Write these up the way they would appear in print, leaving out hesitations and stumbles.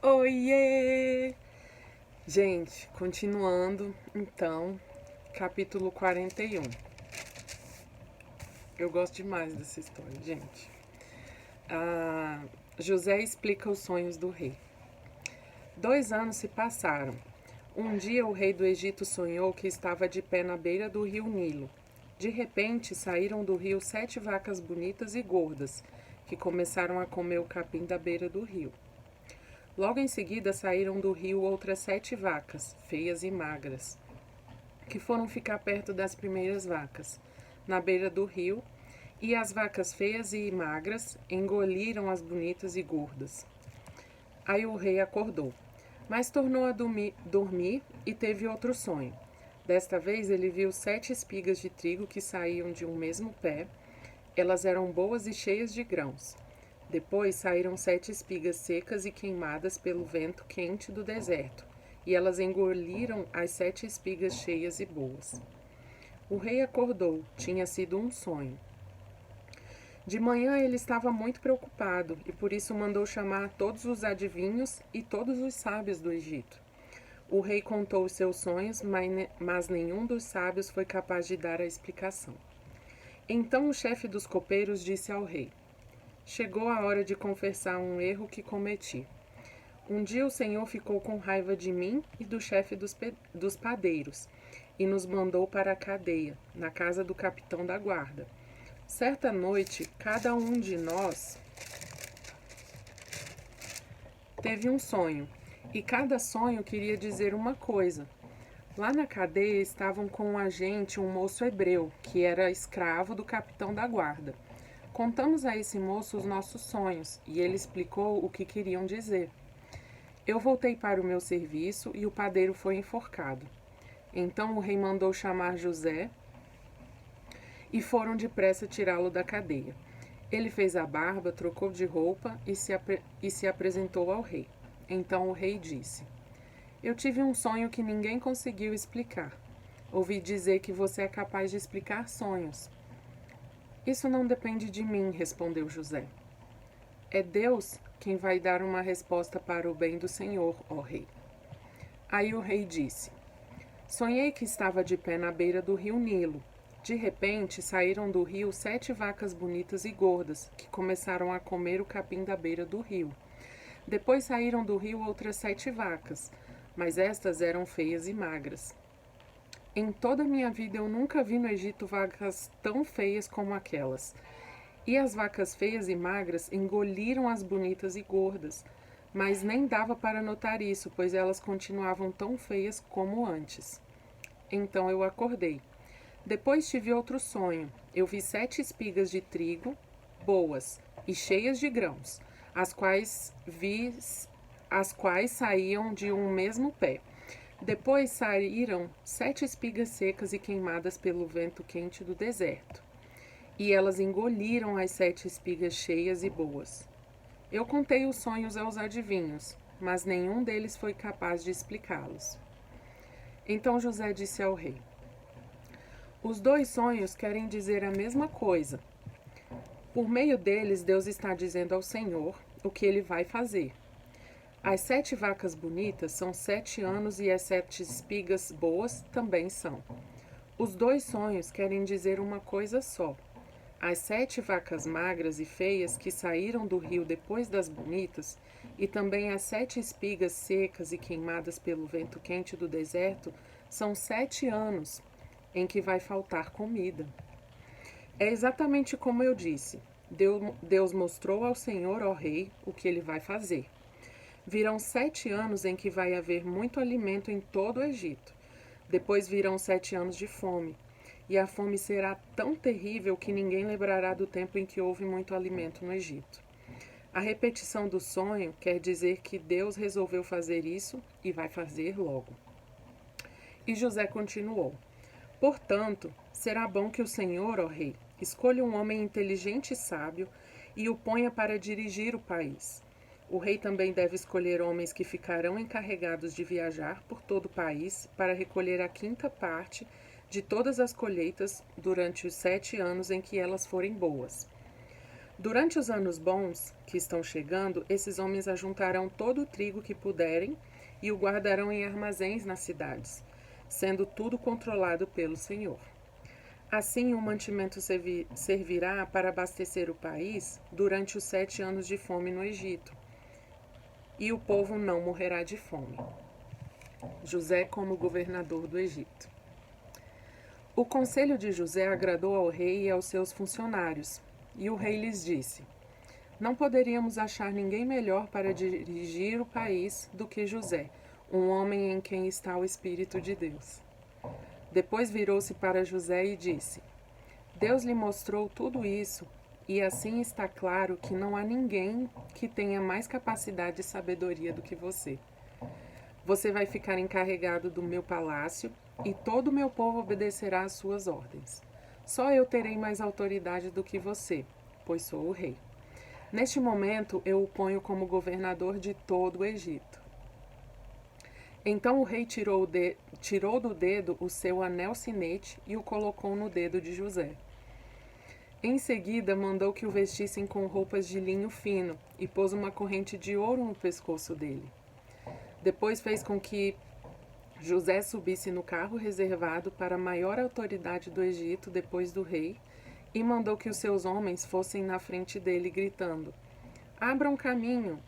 Oiê! Gente, continuando, então, capítulo 41. Eu gosto demais dessa história, gente. José explica os sonhos do rei. 2 anos se passaram. Um dia o rei do Egito sonhou que estava de pé na beira do rio Nilo. De repente saíram do rio 7 vacas bonitas e gordas, que começaram a comer o capim da beira do rio. Logo em seguida saíram do rio outras 7 vacas, feias e magras, que foram ficar perto das primeiras vacas, na beira do rio, e as vacas feias e magras engoliram as bonitas e gordas. Aí o rei acordou, mas tornou a dormir e teve outro sonho. Desta vez ele viu 7 espigas de trigo que saíam de um mesmo pé. Elas eram boas e cheias de grãos. Depois saíram 7 espigas secas e queimadas pelo vento quente do deserto, e elas engoliram as 7 espigas cheias e boas. O rei acordou, tinha sido um sonho. De manhã ele estava muito preocupado e por isso mandou chamar todos os adivinhos e todos os sábios do Egito. O rei contou os seus sonhos, mas nenhum dos sábios foi capaz de dar a explicação. Então o chefe dos copeiros disse ao rei: Chegou a hora de confessar um erro que cometi. Um dia o Senhor ficou com raiva de mim e do chefe dos padeiros e nos mandou para a cadeia, na casa do capitão da guarda. Certa noite, cada um de nós teve um sonho, e cada sonho queria dizer uma coisa. Lá na cadeia estavam com a gente um moço hebreu, que era escravo do capitão da guarda. Contamos a esse moço os nossos sonhos, e ele explicou o que queriam dizer. Eu voltei para o meu serviço e o padeiro foi enforcado. Então o rei mandou chamar José e foram depressa tirá-lo da cadeia. Ele fez a barba, trocou de roupa e se apresentou ao rei. Então o rei disse: Eu tive um sonho que ninguém conseguiu explicar. Ouvi dizer que você é capaz de explicar sonhos. Isso não depende de mim, respondeu José. É Deus quem vai dar uma resposta para o bem do Senhor, ó rei. Aí o rei disse: Sonhei que estava de pé na beira do rio Nilo. De repente saíram do rio 7 vacas bonitas e gordas, que começaram a comer o capim da beira do rio. Depois saíram do rio outras 7 vacas, mas estas eram feias e magras. Em toda a minha vida eu nunca vi no Egito vacas tão feias como aquelas. E as vacas feias e magras engoliram as bonitas e gordas, mas nem dava para notar isso, pois elas continuavam tão feias como antes. Então eu acordei. Depois tive outro sonho. Eu vi 7 espigas de trigo, boas e cheias de grãos, as quais saíam de um mesmo pé. Depois saíram 7 espigas secas e queimadas pelo vento quente do deserto. E elas engoliram as 7 espigas cheias e boas. Eu contei os sonhos aos adivinhos, mas nenhum deles foi capaz de explicá-los. Então José disse ao rei: Os 2 sonhos querem dizer a mesma coisa. Por meio deles, Deus está dizendo ao Senhor o que ele vai fazer. As 7 vacas bonitas são 7 anos e as 7 espigas boas também são. Os 2 sonhos querem dizer uma coisa só. As 7 vacas magras e feias que saíram do rio depois das bonitas, e também as 7 espigas secas e queimadas pelo vento quente do deserto, são 7 anos em que vai faltar comida. É exatamente como eu disse. Deus mostrou ao Senhor, ó rei, o que ele vai fazer. Virão 7 anos em que vai haver muito alimento em todo o Egito. Depois virão 7 anos de fome. E a fome será tão terrível que ninguém lembrará do tempo em que houve muito alimento no Egito. A repetição do sonho quer dizer que Deus resolveu fazer isso e vai fazer logo. E José continuou: Portanto, será bom que o Senhor, ó rei, escolha um homem inteligente e sábio e o ponha para dirigir o país. O rei também deve escolher homens que ficarão encarregados de viajar por todo o país para recolher a 5ª parte de todas as colheitas durante os 7 anos em que elas forem boas. Durante os anos bons que estão chegando, esses homens ajuntarão todo o trigo que puderem e o guardarão em armazéns nas cidades, sendo tudo controlado pelo Senhor. Assim, o mantimento servirá para abastecer o país durante os 7 anos de fome no Egito, e o povo não morrerá de fome. José como governador do Egito. O conselho de José agradou ao rei e aos seus funcionários, e o rei lhes disse: Não poderíamos achar ninguém melhor para dirigir o país do que José, um homem em quem está o Espírito de Deus. Depois virou-se para José e disse: Deus lhe mostrou tudo isso, e assim está claro que não há ninguém que tenha mais capacidade e sabedoria do que você. Você vai ficar encarregado do meu palácio, e todo o meu povo obedecerá às suas ordens. Só eu terei mais autoridade do que você, pois sou o rei. Neste momento, eu o ponho como governador de todo o Egito. Então o rei tirou do dedo o seu anel sinete e o colocou no dedo de José. Em seguida, mandou que o vestissem com roupas de linho fino e pôs uma corrente de ouro no pescoço dele. Depois fez com que José subisse no carro reservado para a maior autoridade do Egito depois do rei e mandou que os seus homens fossem na frente dele gritando: Abram caminho!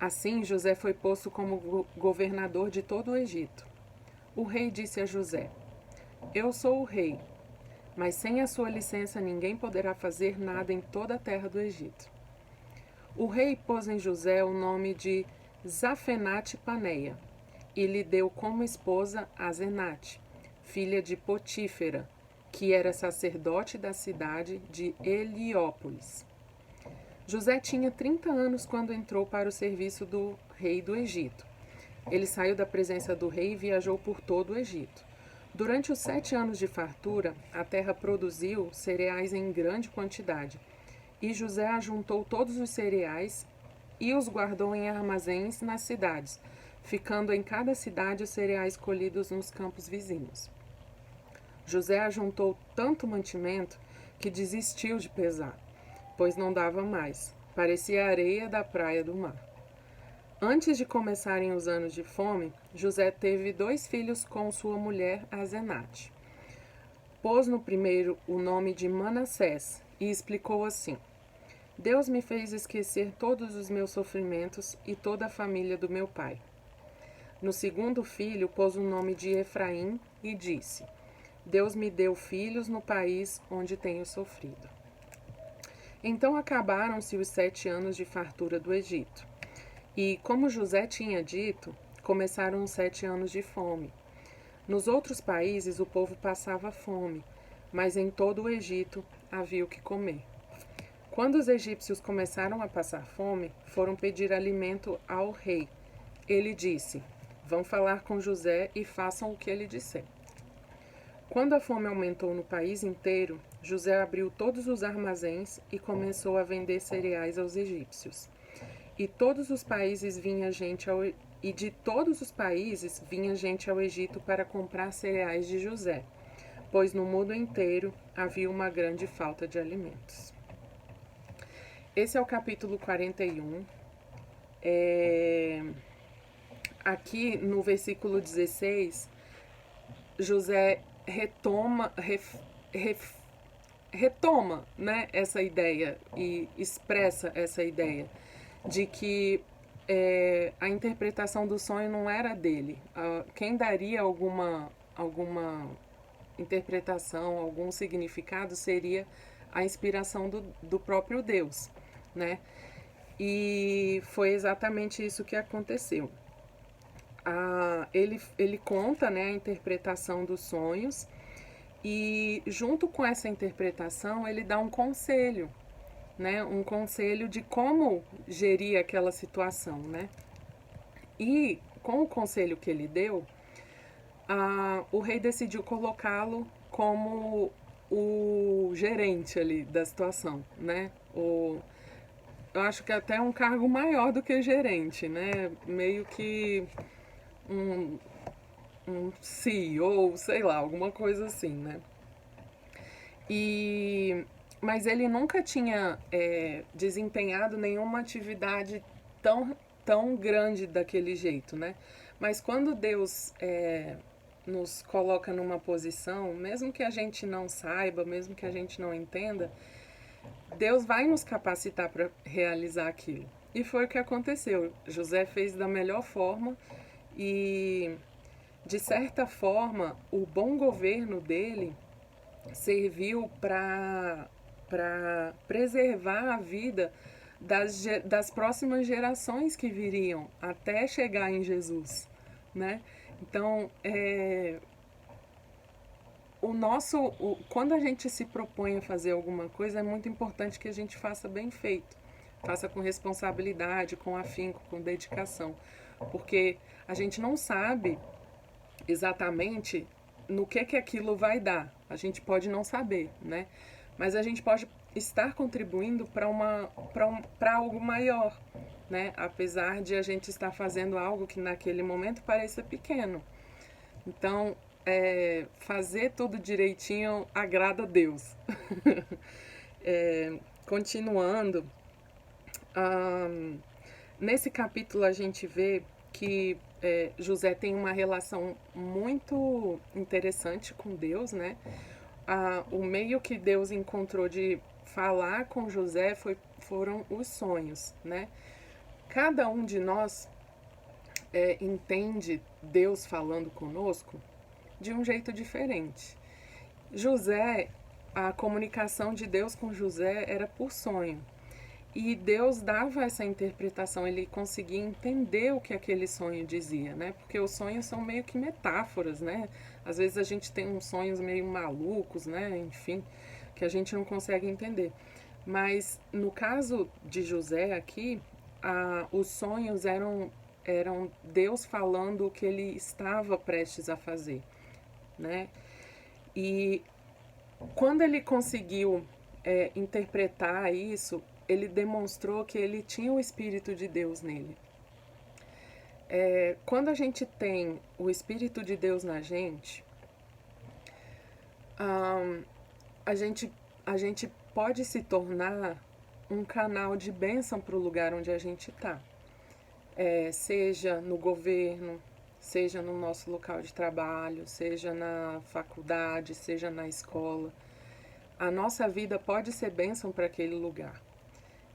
Assim, José foi posto como governador de todo o Egito. O rei disse a José: Eu sou o rei, mas sem a sua licença ninguém poderá fazer nada em toda a terra do Egito. O rei pôs em José o nome de Zafenate-Paneia e lhe deu como esposa Asenate, filha de Potífera, que era sacerdote da cidade de Heliópolis. José tinha 30 anos quando entrou para o serviço do rei do Egito. Ele saiu da presença do rei e viajou por todo o Egito. Durante os 7 anos de fartura, a terra produziu cereais em grande quantidade, e José ajuntou todos os cereais e os guardou em armazéns nas cidades, ficando em cada cidade os cereais colhidos nos campos vizinhos. José ajuntou tanto mantimento que desistiu de pesar, pois não dava mais. Parecia a areia da praia do mar. Antes de começarem os anos de fome, José teve 2 filhos com sua mulher Asenate. Pôs no primeiro o nome de Manassés e explicou assim: Deus me fez esquecer todos os meus sofrimentos e toda a família do meu pai. No segundo filho, pôs o nome de Efraim e disse: Deus me deu filhos no país onde tenho sofrido. Então acabaram-se os 7 anos de fartura do Egito. E, como José tinha dito, começaram os 7 anos de fome. Nos outros países o povo passava fome, mas em todo o Egito havia o que comer. Quando os egípcios começaram a passar fome, foram pedir alimento ao rei. Ele disse: Vão falar com José e façam o que ele disser. Quando a fome aumentou no país inteiro, José abriu todos os armazéns e começou a vender cereais aos egípcios. E de todos os países vinha gente ao Egito para comprar cereais de José, pois no mundo inteiro havia uma grande falta de alimentos. Esse é o capítulo 41. Aqui no versículo 16, José retoma, né, essa ideia e expressa essa ideia de que a interpretação do sonho não era dele. Quem daria alguma interpretação, algum significado seria a inspiração do próprio Deus, né? E foi exatamente isso que aconteceu. Ele conta, né, a interpretação dos sonhos e junto com essa interpretação ele dá um conselho, né, um conselho de como gerir aquela situação, né? E com o conselho que ele deu, o rei decidiu colocá-lo como o gerente ali da situação, né? Eu acho que até um cargo maior do que gerente, né? Meio que um CEO, sei lá, alguma coisa assim, né? E mas ele nunca tinha desempenhado nenhuma atividade tão grande daquele jeito, né? Mas quando Deus nos coloca numa posição, mesmo que a gente não saiba, mesmo que a gente não entenda, Deus vai nos capacitar para realizar aquilo. E foi o que aconteceu. José fez da melhor forma e, de certa forma, o bom governo dele serviu para preservar a vida das próximas gerações que viriam até chegar em Jesus, né? Então, quando a gente se propõe a fazer alguma coisa, é muito importante que a gente faça bem feito, faça com responsabilidade, com afinco, com dedicação, porque a gente não sabe exatamente no que aquilo vai dar. A gente pode não saber, né? Mas a gente pode estar contribuindo para algo maior, né? Apesar de a gente estar fazendo algo que naquele momento pareça pequeno. Então, fazer tudo direitinho agrada a Deus. Continuando, nesse capítulo a gente vê que José tem uma relação muito interessante com Deus, né? O meio que Deus encontrou de falar com José foram os sonhos, né? Cada um de nós entende Deus falando conosco de um jeito diferente. José, a comunicação de Deus com José era por sonho. E Deus dava essa interpretação, ele conseguia entender o que aquele sonho dizia, né? Porque os sonhos são meio que metáforas, né? Às vezes a gente tem uns sonhos meio malucos, né? Enfim, que a gente não consegue entender. Mas no caso de José aqui, os sonhos eram Deus falando o que ele estava prestes a fazer, né? E quando ele conseguiu interpretar isso, ele demonstrou que ele tinha o Espírito de Deus nele. Quando a gente tem o Espírito de Deus na gente, a gente pode se tornar um canal de bênção para o lugar onde a gente está. Seja no governo, seja no nosso local de trabalho, seja na faculdade, seja na escola. A nossa vida pode ser bênção para aquele lugar.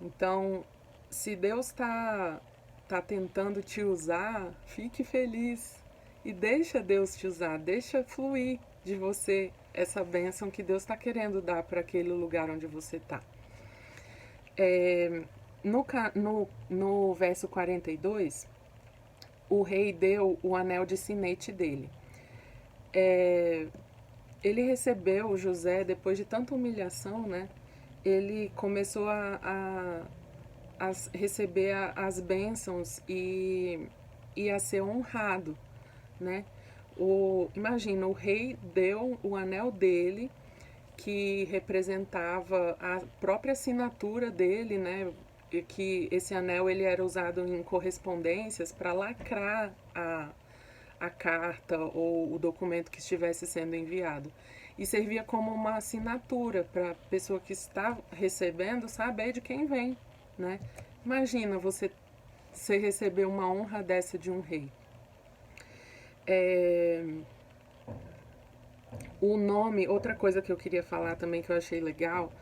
Então, se Deus tá tentando te usar, fique feliz e deixa Deus te usar, deixa fluir de você essa bênção que Deus está querendo dar para aquele lugar onde você está. No verso 42, o rei deu o anel de sinete dele. Ele recebeu José depois de tanta humilhação, né? Ele começou a receber as bênçãos e a ser honrado, né? Imagina, o rei deu o anel dele, que representava a própria assinatura dele, né? E que esse anel ele era usado em correspondências para lacrar a carta ou o documento que estivesse sendo enviado. E servia como uma assinatura para a pessoa que está recebendo saber de quem vem, né? Imagina você receber uma honra dessa de um rei. O nome, outra coisa que eu queria falar também que eu achei legal,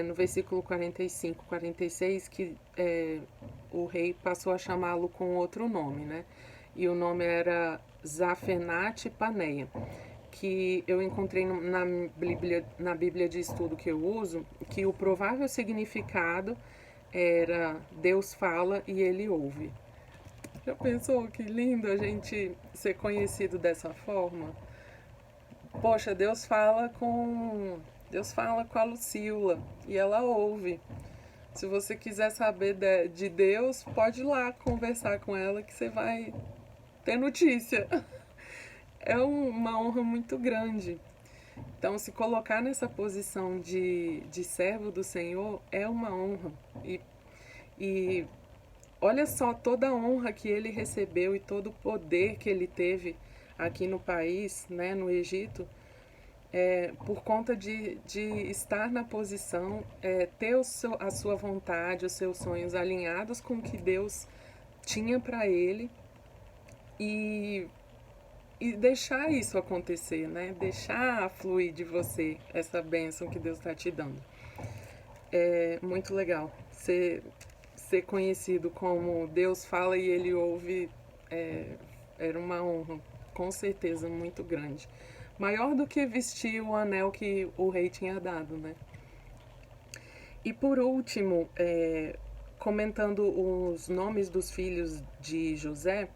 no versículo 45, 46, que o rei passou a chamá-lo com outro nome, né? E o nome era Zafenate Paneia, que eu encontrei na Bíblia de estudo que eu uso, que o provável significado era Deus fala e ele ouve. Já pensou que lindo a gente ser conhecido dessa forma? Poxa, Deus fala com a Lucila e ela ouve. Se você quiser saber de Deus, pode ir lá conversar com ela que você vai ter notícia. É uma honra muito grande. Então, se colocar nessa posição de servo do Senhor é uma honra. E olha só toda a honra que ele recebeu e todo o poder que ele teve aqui no país, né, no Egito. por conta de estar na posição, ter a sua vontade, os seus sonhos alinhados com o que Deus tinha para ele e deixar isso acontecer, né? Deixar fluir de você essa bênção que Deus está te dando. É muito legal ser conhecido como Deus fala e ele ouve. Era uma honra, com certeza, muito grande. Maior do que vestir o anel que o rei tinha dado, né? E por último, comentando os nomes dos filhos de José,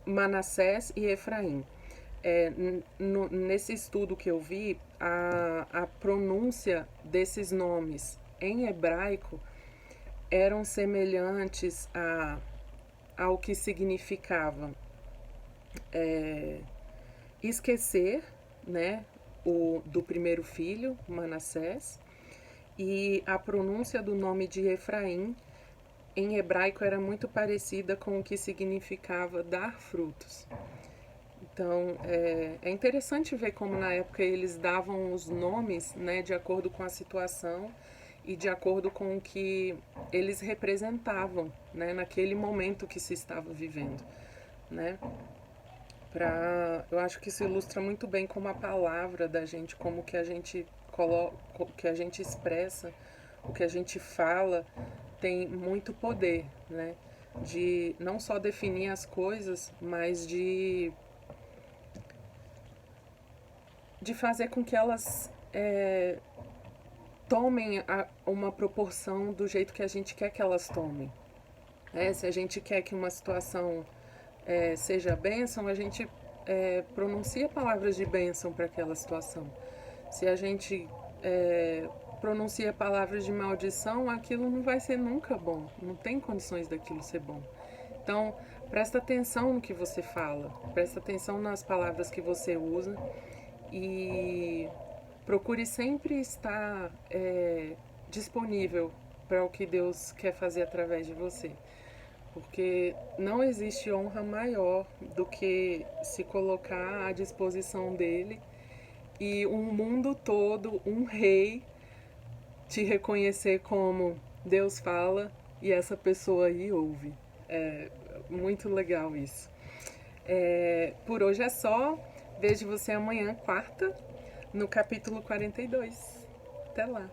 Manassés e Efraim. Nesse estudo que eu vi, a pronúncia desses nomes em hebraico eram semelhantes ao que significava esquecer, né, do primeiro filho, Manassés, e a pronúncia do nome de Efraim em hebraico era muito parecida com o que significava dar frutos. Então, é interessante ver como na época eles davam os nomes, né, de acordo com a situação e de acordo com o que eles representavam, né, naquele momento que se estava vivendo, né? Eu acho que isso ilustra muito bem como a palavra da gente, como que a gente coloca, que a gente expressa, o que a gente fala tem muito poder, né? De não só definir as coisas, mas de fazer com que elas tomem uma proporção do jeito que a gente quer que elas tomem. Se a gente quer que uma situação seja bênção, a gente pronuncia palavras de bênção para aquela situação. Se a gente pronuncia palavras de maldição, aquilo não vai ser nunca bom. Não tem condições daquilo ser bom. Então, presta atenção no que você fala, presta atenção nas palavras que você usa e procure sempre estar disponível para o que Deus quer fazer através de você. Porque não existe honra maior do que se colocar à disposição dele e um mundo todo, um rei, te reconhecer como Deus fala e essa pessoa aí ouve. É muito legal isso. Por hoje é só. Vejo você amanhã, quarta, no capítulo 42. Até lá!